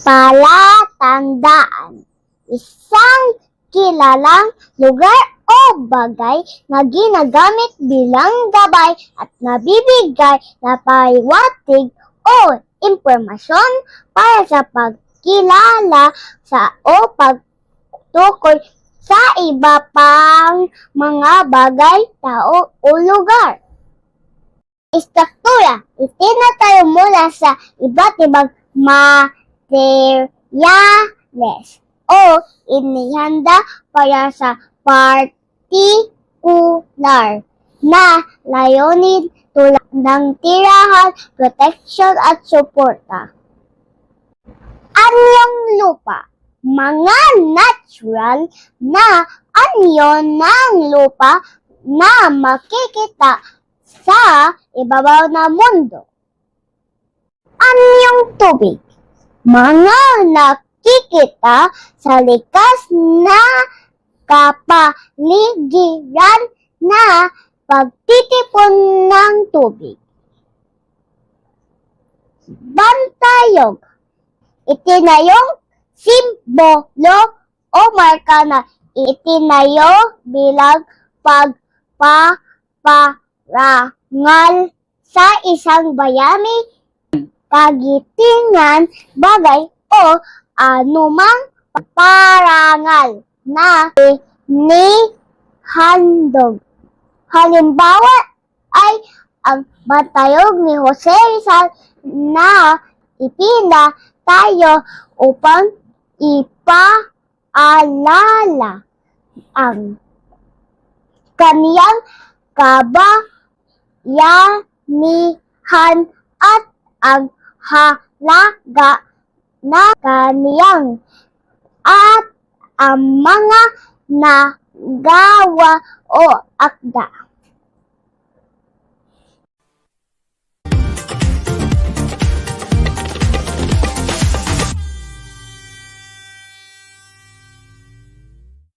Palatandaan, isang kilalang lugar o bagay na ginagamit bilang gabay at nabibigay na pahiwatig o impormasyon para sa pagkilala o pagtukoy sa iba pang mga bagay, tao o lugar. Istruktura, itinatayo mula sa iba't ibang materyales o inihanda para sa partikular na layunin tulad ng tirahan, proteksyon at suporta. Anyong lupa, mga natural na anyo ng lupa na makikita sa ibabaw ng mundo. Anyong tubig, mga nakikita sa likas na kapaligiran na pagtitipon ng tubig. Bantayog, itinayong simbolo o marka na itinayo bilang pagpaparangal sa isang bayani, kagitingan, bagay o anumang parangal na inihandog. Halimbawa ay ang bantayog ni Jose Rizal na ipinatayo upang ipaalala ang kaniyang kabayanihan at ang halaga na kaniyang at ang mga nagawa o akda.